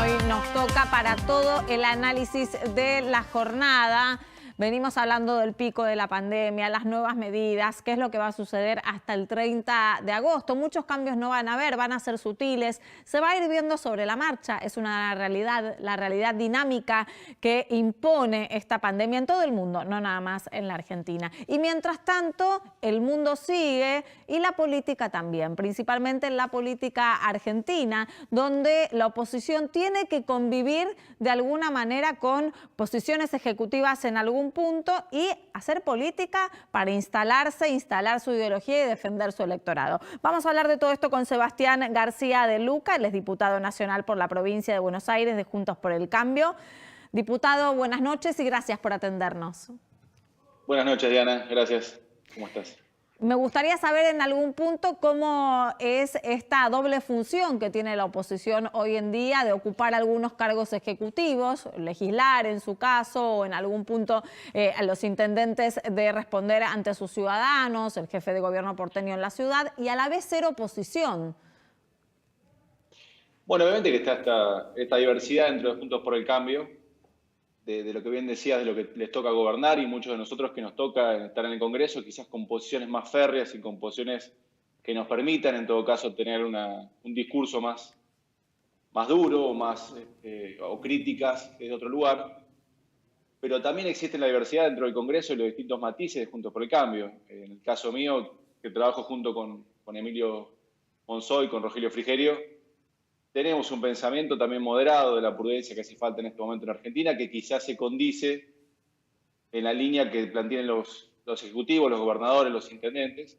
hoy nos toca para todo el análisis de la jornada. Venimos hablando del pico de la pandemia, las nuevas medidas, qué es lo que va a suceder hasta el 30 de agosto. Muchos cambios no van a haber, van a ser sutiles, se va a ir viendo sobre la marcha. Es una realidad, la realidad dinámica que impone esta pandemia en todo el mundo, no nada más en la Argentina. Y mientras tanto, el mundo sigue y la política también, principalmente en la política argentina, donde la oposición tiene que convivir de alguna manera con posiciones ejecutivas en algún punto y hacer política para instalar su ideología y defender su electorado. Vamos a hablar de todo esto con Sebastián García de Luca, él es diputado nacional por la provincia de Buenos Aires de Juntos por el Cambio. Diputado, buenas noches y gracias por atendernos. Buenas noches, Diana. Gracias. ¿Cómo estás? Me gustaría saber en algún punto cómo es esta doble función que tiene la oposición hoy en día de ocupar algunos cargos ejecutivos, legislar en su caso, o en algún punto a los intendentes de responder ante sus ciudadanos, el jefe de gobierno porteño en la ciudad, y a la vez ser oposición. Bueno, obviamente que está esta diversidad dentro de Juntos por el Cambio, de lo que bien decías, de lo que les toca gobernar, y muchos de nosotros que nos toca estar en el Congreso, quizás con posiciones más férreas y con posiciones que nos permitan, en todo caso, tener un discurso más duro o críticas desde otro lugar. Pero también existe la diversidad dentro del Congreso y los distintos matices de Juntos por el Cambio. En el caso mío, que trabajo junto con Emilio Monzó y con Rogelio Frigerio, tenemos un pensamiento también moderado de la prudencia que hace falta en este momento en Argentina, que quizás se condice en la línea que plantean los ejecutivos, los gobernadores, los intendentes,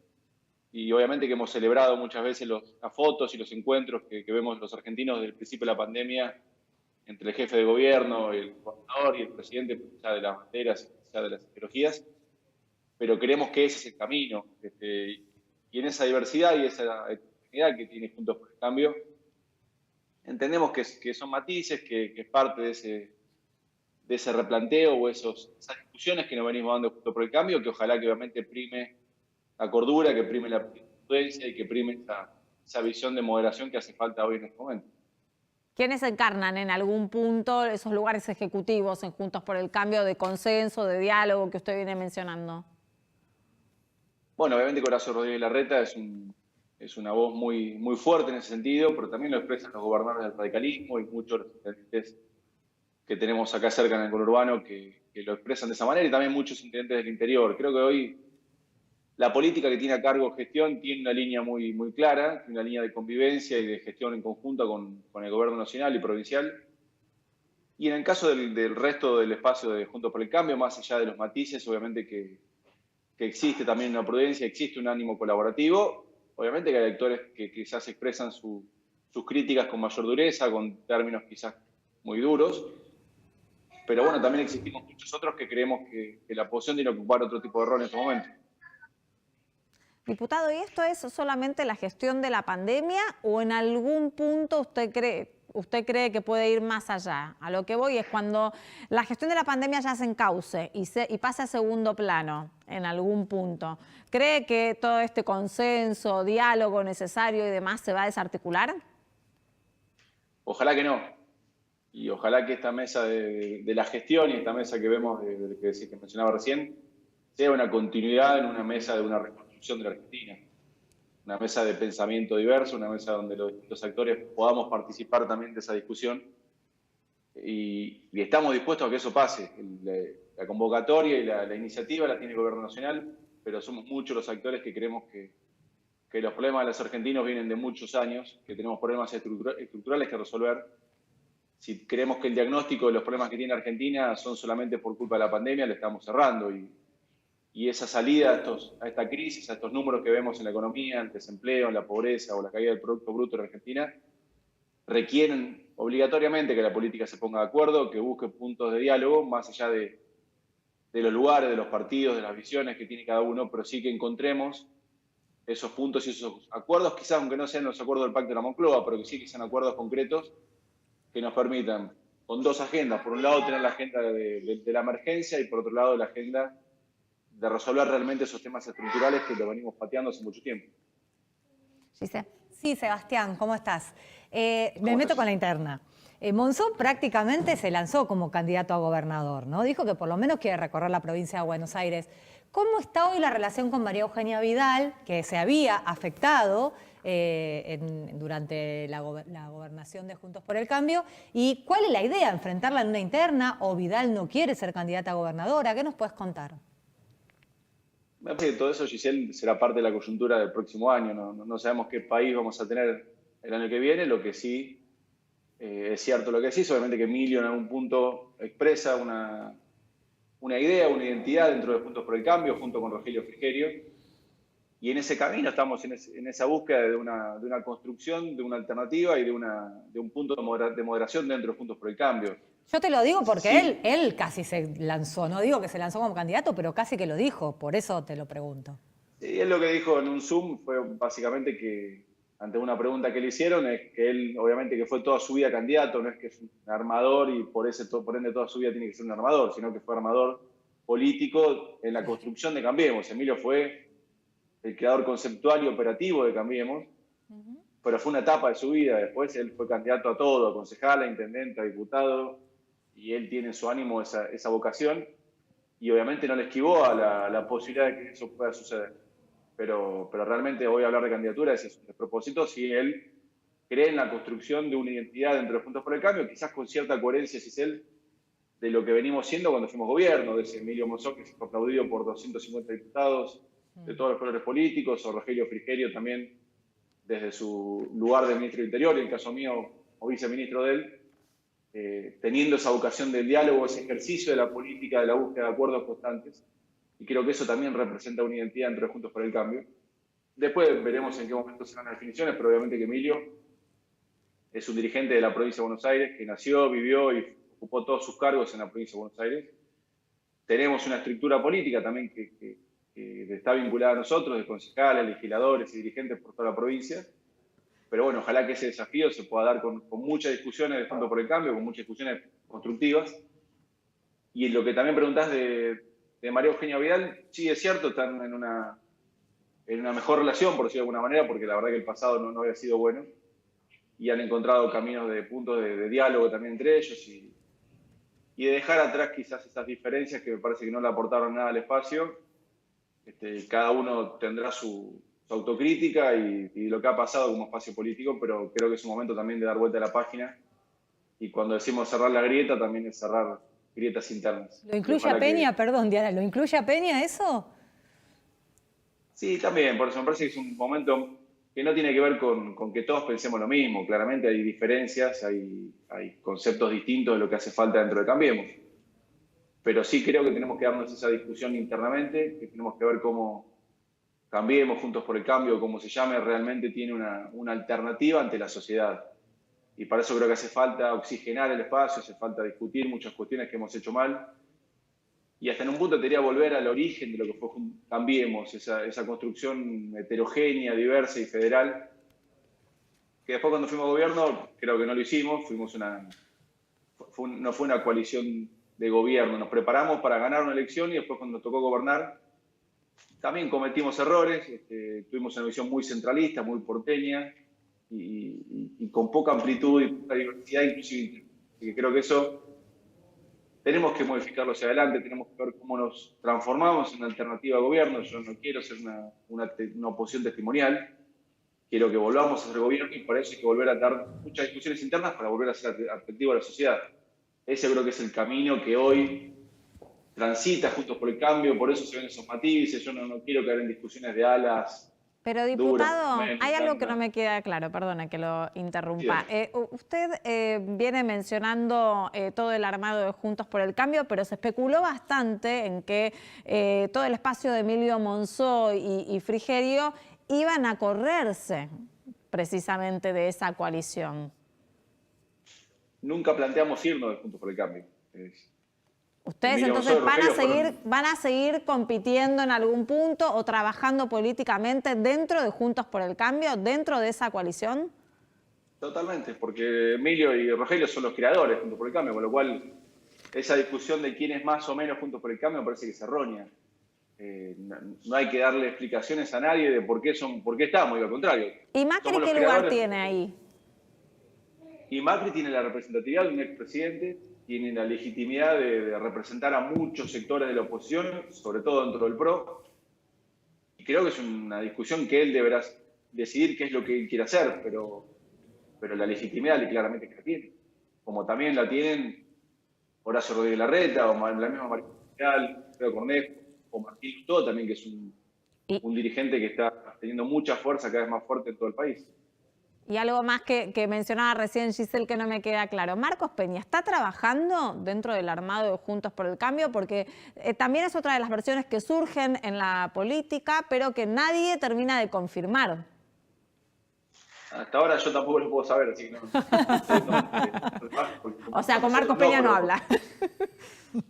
y obviamente que hemos celebrado muchas veces las fotos y los encuentros que vemos los argentinos desde el principio de la pandemia entre el jefe de gobierno, el gobernador y el presidente, ya de las banderas, ya de las ideologías, pero creemos que ese es el camino, y en esa diversidad y esa oportunidad que tiene Juntos por el Cambio, entendemos que son matices, que es parte de ese replanteo o esas discusiones que nos venimos dando Juntos por el Cambio, que ojalá que obviamente prime la cordura, que prime la prudencia y que prime esa visión de moderación que hace falta hoy en este momento. ¿Quiénes encarnan en algún punto esos lugares ejecutivos en Juntos por el Cambio de consenso, de diálogo que usted viene mencionando? Bueno, obviamente que Horacio Rodríguez Larreta es una voz muy fuerte en ese sentido, pero también lo expresan los gobernadores del radicalismo y muchos intendentes que tenemos acá cerca en el conurbano que lo expresan de esa manera, y también muchos intendentes del interior. Creo que hoy la política que tiene a cargo gestión tiene una línea muy clara, una línea de convivencia y de gestión en conjunto con el gobierno nacional y provincial. Y en el caso del resto del espacio de Juntos por el Cambio, más allá de los matices, obviamente que existe también una prudencia, existe un ánimo colaborativo. Obviamente que hay actores que quizás expresan sus críticas con mayor dureza, con términos quizás muy duros. Pero bueno, también existimos muchos otros que creemos que la oposición tiene que ocupar otro tipo de rol en este momento. Diputado, ¿y esto es solamente la gestión de la pandemia o en algún punto usted cree que puede ir más allá? A lo que voy es cuando la gestión de la pandemia ya se encauce y pase a segundo plano en algún punto. ¿Cree que todo este consenso, diálogo necesario y demás se va a desarticular? Ojalá que no. Y ojalá que esta mesa de la gestión y esta mesa que vemos, que mencionaba recién, sea una continuidad en una mesa de una reconstrucción de la Argentina. Una mesa de pensamiento diverso, una mesa donde los actores podamos participar también de esa discusión. Y estamos dispuestos a que eso pase. La convocatoria y la iniciativa la tiene el Gobierno Nacional, pero somos muchos los actores que creemos que los problemas de los argentinos vienen de muchos años, que tenemos problemas estructurales que resolver. Si creemos que el diagnóstico de los problemas que tiene Argentina son solamente por culpa de la pandemia, le estamos cerrando. Y esa salida a esta crisis, a estos números que vemos en la economía, el desempleo, la pobreza o la caída del Producto Bruto de Argentina, requieren obligatoriamente que la política se ponga de acuerdo, que busque puntos de diálogo, más allá de los lugares, de los partidos, de las visiones que tiene cada uno, pero sí que encontremos esos puntos y esos acuerdos, quizás aunque no sean los acuerdos del Pacto de la Moncloa, pero que sí que sean acuerdos concretos que nos permitan, con dos agendas, por un lado tener la agenda de la emergencia y por otro lado la agenda de resolver realmente esos temas estructurales que lo venimos pateando hace mucho tiempo. Sí, Sebastián, ¿cómo estás? Me meto con la interna. Monzón prácticamente se lanzó como candidato a gobernador, ¿no? Dijo que por lo menos quiere recorrer la provincia de Buenos Aires. ¿Cómo está hoy la relación con María Eugenia Vidal, que se había afectado durante la gobernación de Juntos por el Cambio? ¿Y cuál es la idea? ¿Enfrentarla en una interna o Vidal no quiere ser candidata a gobernadora? ¿Qué nos puedes contar? Me parece que todo eso, Giselle, será parte de la coyuntura del próximo año. No sabemos qué país vamos a tener el año que viene. Lo que sí es cierto, lo que sí, obviamente que Emilio en algún punto expresa una idea, una identidad dentro de Juntos por el Cambio, junto con Rogelio Frigerio. Y en ese camino estamos en esa búsqueda de una construcción, de una alternativa y de un punto de moderación dentro de Juntos por el Cambio. Yo te lo digo porque Sí. él casi se lanzó, no digo que se lanzó como candidato, pero casi que lo dijo, por eso te lo pregunto. Sí, él lo que dijo en un Zoom fue básicamente que, ante una pregunta que le hicieron, es que él, obviamente, que fue toda su vida candidato, no es que es un armador y por ende toda su vida tiene que ser un armador, sino que fue armador político en la construcción de Cambiemos. Emilio fue el creador conceptual y operativo de Cambiemos, pero fue una etapa de su vida. Después él fue candidato a todo, a concejal, a intendente, a diputado, y él tiene en su ánimo esa vocación, y obviamente no le esquivó a la posibilidad de que eso pueda suceder. Pero realmente voy a hablar de candidatura, ese es un despropósito, si él cree en la construcción de una identidad dentro de Juntos por el Cambio, quizás con cierta coherencia, si es él, de lo que venimos siendo cuando fuimos gobierno, de ese Emilio Monzón que se fue aplaudido por 250 diputados de todos los colores políticos, o Rogelio Frigerio también desde su lugar de ministro de Interior, y en el caso mío, o viceministro de él, teniendo esa vocación del diálogo, ese ejercicio de la política, de la búsqueda de acuerdos constantes, y creo que eso también representa una identidad entre Juntos por el Cambio. Después veremos en qué momento se dan las definiciones, pero obviamente que Emilio es un dirigente de la provincia de Buenos Aires, que nació, vivió y ocupó todos sus cargos en la provincia de Buenos Aires. Tenemos una estructura política también que está vinculada a nosotros, de concejales, legisladores y dirigentes por toda la provincia. Pero bueno, ojalá que ese desafío se pueda dar con muchas discusiones de Juntos por el Cambio, con muchas discusiones constructivas. Y en lo que también preguntás de María Eugenia Vidal, sí es cierto, están en una mejor relación, por decirlo de alguna manera, porque la verdad que el pasado no había sido bueno, y han encontrado caminos de puntos de diálogo también entre ellos, y de dejar atrás quizás esas diferencias que me parece que no le aportaron nada al espacio. Cada uno tendrá su autocrítica y lo que ha pasado como espacio político, pero creo que es un momento también de dar vuelta a la página, y cuando decimos cerrar la grieta, también es cerrar grietas internas. ¿Lo incluye a Peña? Perdón, Diana, ¿lo incluye a Peña eso? Sí, también, por eso me parece que es un momento que no tiene que ver con que todos pensemos lo mismo. Claramente hay diferencias, hay conceptos distintos de lo que hace falta dentro de Cambiemos. Pero sí creo que tenemos que darnos esa discusión internamente, que tenemos que ver cómo Cambiemos, Juntos por el Cambio, como se llame, realmente tiene una alternativa ante la sociedad. Y para eso creo que hace falta oxigenar el espacio, hace falta discutir muchas cuestiones que hemos hecho mal. Y hasta en un punto te diría volver al origen de lo que fue Cambiemos, esa construcción heterogénea, diversa y federal, que después cuando fuimos gobierno creo que no lo hicimos, no fue una coalición de gobierno, nos preparamos para ganar una elección y después cuando nos tocó gobernar también cometimos errores, tuvimos una visión muy centralista, muy porteña y con poca amplitud y poca diversidad inclusive. Así que creo que eso tenemos que modificarlo hacia adelante, tenemos que ver cómo nos transformamos en una alternativa de gobierno. Yo no quiero ser una oposición testimonial, quiero que volvamos a ser gobierno y para eso hay que volver a dar muchas discusiones internas para volver a ser atractivo a la sociedad. Ese creo que es el camino que hoy transita Juntos por el Cambio, por eso se ven esos matices. Yo no quiero caer en discusiones de alas. Pero diputado, hay algo que no me queda claro, perdona que lo interrumpa. Usted viene mencionando todo el armado de Juntos por el Cambio, pero se especuló bastante en que todo el espacio de Emilio Monzó y Frigerio iban a correrse precisamente de esa coalición. Nunca planteamos irnos de Juntos por el Cambio. ¿Ustedes Emilio entonces Monzó van a seguir compitiendo en algún punto o trabajando políticamente dentro de Juntos por el Cambio, dentro de esa coalición? Totalmente, porque Emilio y Rogelio son los creadores de Juntos por el Cambio, con lo cual esa discusión de quién es más o menos Juntos por el Cambio me parece que es errónea. No hay que darle explicaciones a nadie de por qué estamos, y al contrario. ¿Y Macri qué lugar tiene ahí? Y Macri tiene la representatividad de un expresidente, tiene la legitimidad de representar a muchos sectores de la oposición, sobre todo dentro del PRO, y creo que es una discusión que él deberá decidir qué es lo que él quiere hacer, pero la legitimidad claramente que la tiene, como también la tienen Horacio Rodríguez Larreta, o la misma María General, Pedro Cornejo, o Martín Lustó también, que es un dirigente que está teniendo mucha fuerza, cada vez más fuerte en todo el país. Y algo más que mencionaba recién Giselle que no me queda claro. Marcos Peña, ¿está trabajando dentro del armado de Juntos por el Cambio? Porque también es otra de las versiones que surgen en la política, pero que nadie termina de confirmar. Hasta ahora yo tampoco lo puedo saber, así que no. O sea, con Marcos Peña no habla.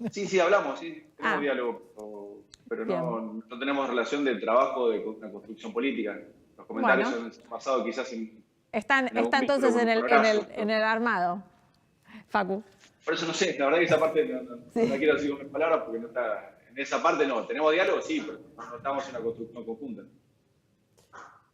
Sí, hablamos, sí, tenemos diálogo, pero no tenemos relación de trabajo de una construcción política. Los comentarios han pasado quizás Está entonces en el armado, Facu. Por eso no sé, la verdad que esa parte no la quiero decir con mis palabras porque no está. En esa parte no. Tenemos diálogo, sí, pero no estamos en una construcción conjunta.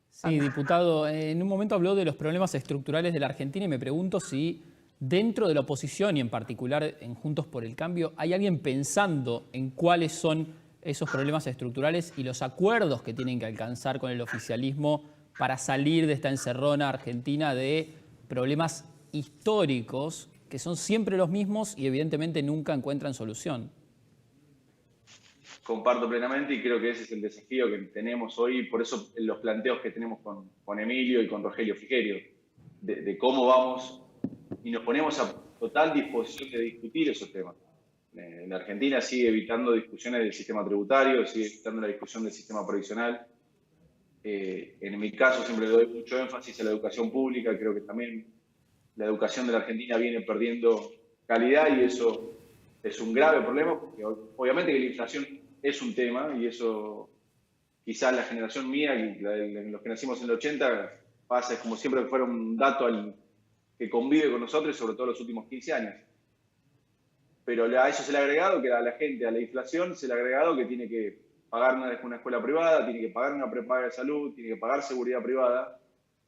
Sí, diputado, en un momento habló de los problemas estructurales de la Argentina y me pregunto si dentro de la oposición y en particular en Juntos por el Cambio hay alguien pensando en cuáles son esos problemas estructurales y los acuerdos que tienen que alcanzar con el oficialismo para salir de esta encerrona argentina de problemas históricos que son siempre los mismos y evidentemente nunca encuentran solución. Comparto plenamente y creo que ese es el desafío que tenemos hoy, por eso los planteos que tenemos con Emilio y con Rogelio Frigerio, de cómo vamos y nos ponemos a total disposición de discutir esos temas. La Argentina sigue evitando discusiones del sistema tributario, sigue evitando la discusión del sistema previsional. En mi caso siempre le doy mucho énfasis a la educación pública, creo que también la educación de la Argentina viene perdiendo calidad y eso es un grave problema, porque obviamente que la inflación es un tema y eso quizás la generación mía y los que nacimos en el 80 pasa, es como siempre que fuera un dato que convive con nosotros, sobre todo los últimos 15 años. Pero a eso se le ha agregado que a la gente, a la inflación, se le ha agregado que tiene que pagar una escuela privada, tiene que pagar una prepaga de salud, tiene que pagar seguridad privada.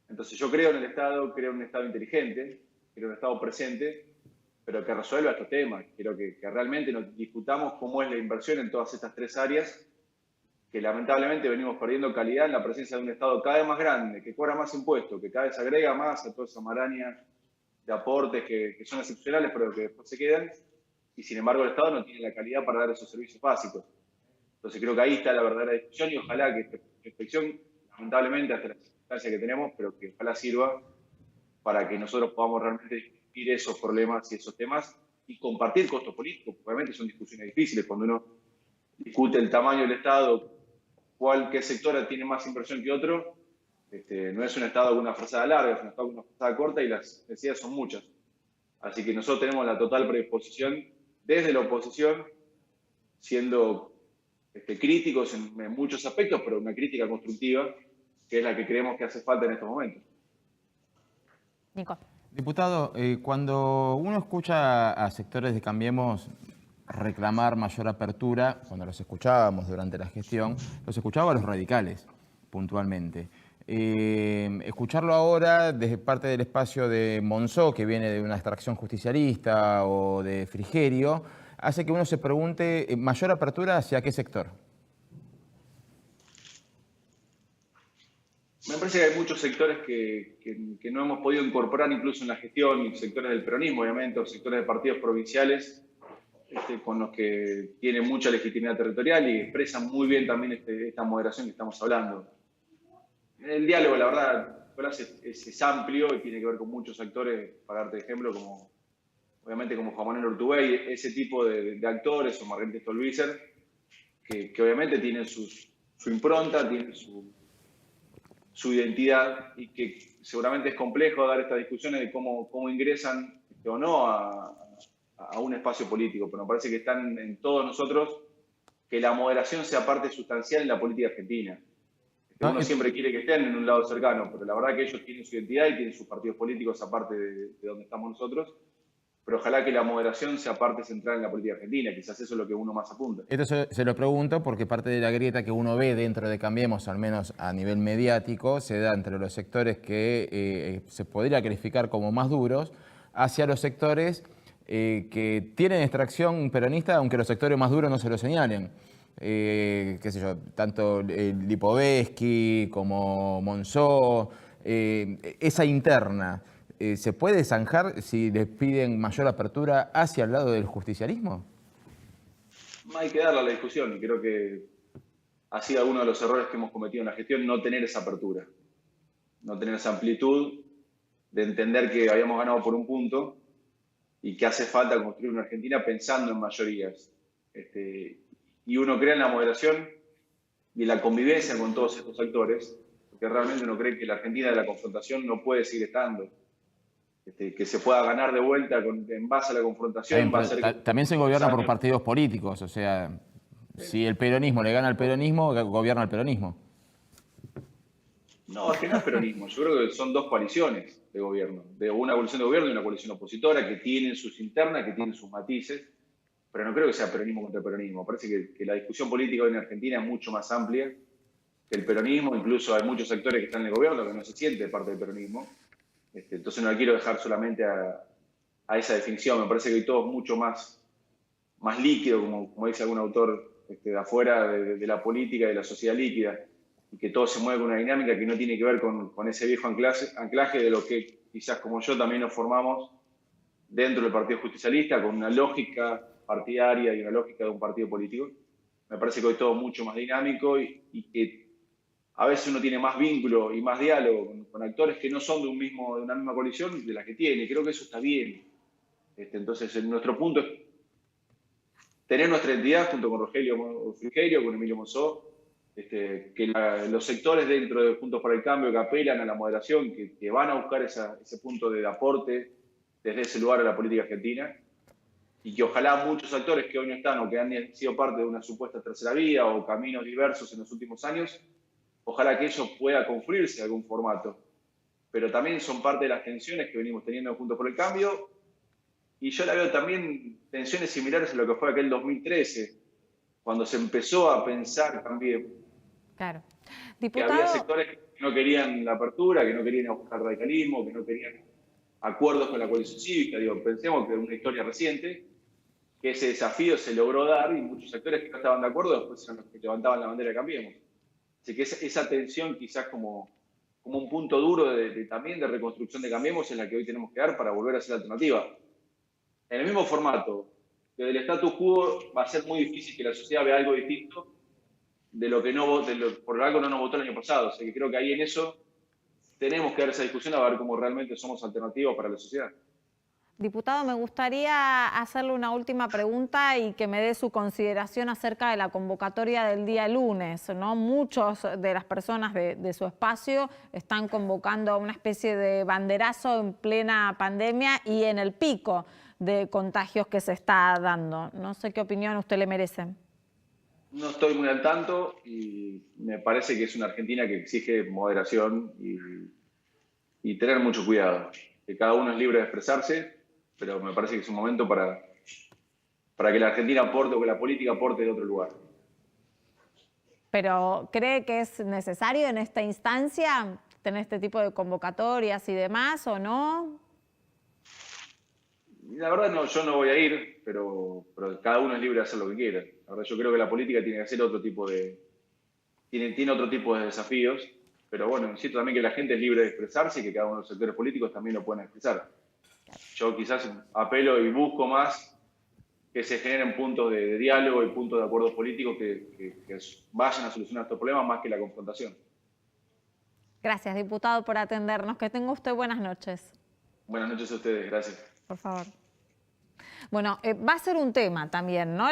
Entonces yo creo en el Estado, creo en un Estado inteligente, creo en un Estado presente, pero que resuelva estos temas. Quiero que realmente nos discutamos cómo es la inversión en todas estas tres áreas, que lamentablemente venimos perdiendo calidad en la presencia de un Estado cada vez más grande, que cobra más impuestos, que cada vez agrega más a toda esa maraña de aportes que son excepcionales, pero que después se quedan, y sin embargo el Estado no tiene la calidad para dar esos servicios básicos. Entonces creo que ahí está la verdadera discusión y ojalá que esta inspección, lamentablemente hasta la circunstancia que tenemos, pero que ojalá sirva para que nosotros podamos realmente discutir esos problemas y esos temas y compartir costos políticos. Obviamente son discusiones difíciles cuando uno discute el tamaño del Estado, qué sector tiene más inversión que otro. No es un Estado con una frazada larga, es un Estado con una frazada corta y las necesidades son muchas. Así que nosotros tenemos la total predisposición desde la oposición, siendo críticos en muchos aspectos, pero una crítica constructiva, que es la que creemos que hace falta en estos momentos. Nico. Diputado, cuando uno escucha a sectores de Cambiemos reclamar mayor apertura, cuando los escuchábamos durante la gestión, los escuchaba a los radicales, puntualmente. Escucharlo ahora desde parte del espacio de Monzó, que viene de una extracción justicialista, o de Frigerio, hace que uno se pregunte, ¿mayor apertura hacia qué sector? Me parece que hay muchos sectores que no hemos podido incorporar incluso en la gestión, sectores del peronismo, obviamente, o sectores de partidos provinciales, con los que tienen mucha legitimidad territorial y expresan muy bien también esta moderación que estamos hablando. El diálogo, la verdad, es amplio y tiene que ver con muchos actores, para darte ejemplo, obviamente como Juan Manuel Urtubey, ese tipo de actores, o Margarita Stolbizer, que obviamente tienen su impronta, tienen su identidad y que seguramente es complejo dar estas discusiones de cómo ingresan o no a un espacio político, pero me parece que están en todos nosotros que la moderación sea parte sustancial en la política argentina. Uno siempre quiere que estén en un lado cercano, pero la verdad que ellos tienen su identidad y tienen sus partidos políticos aparte de donde estamos nosotros, pero ojalá que la moderación sea parte central en la política argentina, quizás eso es lo que uno más apunta. Esto se lo pregunto porque parte de la grieta que uno ve dentro de Cambiemos, al menos a nivel mediático, se da entre los sectores que se podría calificar como más duros, hacia los sectores que tienen extracción peronista, aunque los sectores más duros no se lo señalen. Qué sé yo, tanto Lipovetsky como Monzó, esa interna. ¿Se puede zanjar si les piden mayor apertura hacia el lado del justicialismo? Hay que darle a la discusión y creo que ha sido uno de los errores que hemos cometido en la gestión, no tener esa apertura, no tener esa amplitud de entender que habíamos ganado por un punto y que hace falta construir una Argentina pensando en mayorías. Y uno cree en la moderación y en la convivencia con todos estos actores, porque realmente uno cree que la Argentina de la confrontación no puede seguir estando. Que se pueda ganar de vuelta en base a la confrontación. También se gobierna por partidos políticos, o sea, si el peronismo le gana al peronismo, gobierna el peronismo. No, es que no es peronismo. Yo creo que son dos coaliciones de gobierno, de una coalición de gobierno y una coalición opositora que tienen sus internas, que tienen sus matices, pero no creo que sea peronismo contra peronismo. Parece que la discusión política hoy en Argentina es mucho más amplia que el peronismo. Incluso hay muchos sectores que están en el gobierno que no se sienten parte del peronismo. Entonces no la quiero dejar solamente a esa definición. Me parece que hoy todo es mucho más líquido, como dice algún autor de afuera de la política y de la sociedad líquida, y que todo se mueve con una dinámica que no tiene que ver con ese viejo anclaje de lo que quizás como yo también nos formamos dentro del Partido Justicialista, con una lógica partidaria y una lógica de un partido político. Me parece que hoy todo es mucho más dinámico y que a veces uno tiene más vínculo y más diálogo con actores que no son de una misma coalición de las que tiene. Creo que eso está bien. Entonces, nuestro punto es tener nuestra identidad junto con Rogelio Frigerio, con Emilio Monzó, que los sectores dentro de Juntos por el Cambio que apelan a la moderación, que van a buscar ese punto de aporte desde ese lugar a la política argentina, y que ojalá muchos actores que hoy no están o que han sido parte de una supuesta tercera vía o caminos diversos en los últimos años, ojalá que eso pueda confluirse en algún formato. Pero también son parte de las tensiones que venimos teniendo Juntos por el Cambio. Y yo la veo también tensiones similares a lo que fue aquel 2013, cuando se empezó a pensar también. Claro. Diputado, que había sectores que no querían la apertura, que no querían buscar radicalismo, que no querían acuerdos con la coalición cívica. Pensemos que es una historia reciente, que ese desafío se logró dar y muchos sectores que no estaban de acuerdo después eran los que levantaban la bandera de Cambiemos. Así que esa tensión quizás como un punto duro también de reconstrucción de Cambiemos es la que hoy tenemos que dar para volver a ser alternativa. En el mismo formato, desde el status quo va a ser muy difícil que la sociedad vea algo distinto de lo que por algo no nos votó el año pasado. O sea que creo que ahí en eso tenemos que dar esa discusión a ver cómo realmente somos alternativos para la sociedad. Diputado, me gustaría hacerle una última pregunta y que me dé su consideración acerca de la convocatoria del día lunes, ¿no? Muchos de las personas de su espacio están convocando a una especie de banderazo en plena pandemia y en el pico de contagios que se está dando. No sé qué opinión usted le merece. No estoy muy al tanto y me parece que es una Argentina que exige moderación y tener mucho cuidado. Que cada uno es libre de expresarse, pero me parece que es un momento para que la Argentina aporte o que la política aporte de otro lugar. ¿Pero cree que es necesario en esta instancia tener este tipo de convocatorias y demás o no? La verdad no, yo no voy a ir, pero cada uno es libre de hacer lo que quiera. La verdad yo creo que la política tiene que hacer otro tipo tiene otro tipo de desafíos, pero bueno, insisto también que la gente es libre de expresarse y que cada uno de los sectores políticos también lo pueden expresar. Yo quizás apelo y busco más que se generen puntos de diálogo y puntos de acuerdo político que vayan a solucionar estos problemas más que la confrontación. Gracias, diputado, por atendernos. Que tenga usted buenas noches. Buenas noches a ustedes, gracias. Por favor. Bueno, va a ser un tema también, ¿no?